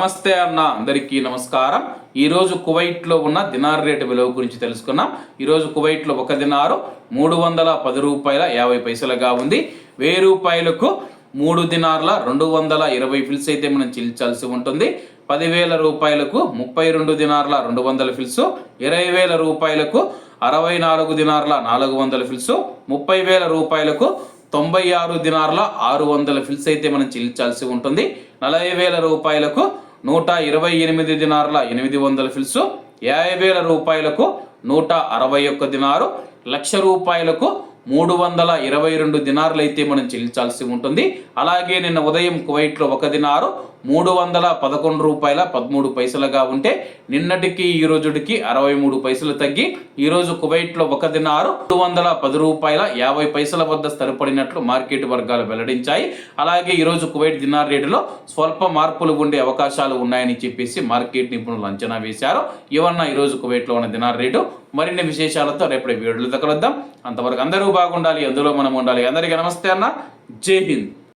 నమస్తే అన్న, అందరికీ నమస్కారం. ఈరోజు కువైట్లో ఉన్న దినార్ రేటు విలువ గురించి తెలుసుకున్నాం. ఈరోజు కువైట్లో ఒక దినారు 310 రూపాయల 50 పైసలుగా ఉంది. 1000 రూపాయలకు 3 దినార్ల 220 ఫిల్స్ అయితే మనం చెల్లించాల్సి ఉంటుంది. 10,000 రూపాయలకు 32 దినార్ల 200 ఫిల్స్, 20,000 రూపాయలకు 64 దినార్ల 400 ఫిల్స్, 30,000 రూపాయలకు 96 దినార్ల 600 ఫిల్స్ అయితే మనం చెల్లించాల్సి ఉంటుంది. 40,000 రూపాయలకు 128 దినార్ల 800 ఫిల్స్, 50,000 రూపాయలకు 161 దినారు, 1,00,000 రూపాయలకు 322 దినార్లు అయితే మనం చెల్లించాల్సి ఉంటుంది. అలాగే నిన్న ఉదయం కువైట్లో ఒక దినారు 311 రూపాయల 13 పైసలుగా ఉంటే నిన్నటికి ఈ రోజుకి 63 పైసలు తగ్గి ఈరోజు కువైట్లో ఒక దినారు 310 రూపాయల 50 పైసల వద్ద స్థిరపడినట్లు మార్కెట్ వర్గాలు వెల్లడించాయి. అలాగే ఈరోజు కువైట్ దినార్ రేటులో స్వల్ప మార్పులు ఉండే అవకాశాలు ఉన్నాయని చెప్పేసి మార్కెట్ నిపుణులు అంచనా వేశారు. ఇవన్న ఈరోజు కువైట్లో ఉన్న దినార్ రేటు. మరిన్ని విశేషాలతో రేపటి వీడియోలో కలుద్దాం. అంతవరకు అందరూ బాగుండాలి, అందులో మనం ఉండాలి. అందరికీ నమస్తే అన్న, జై హింద్.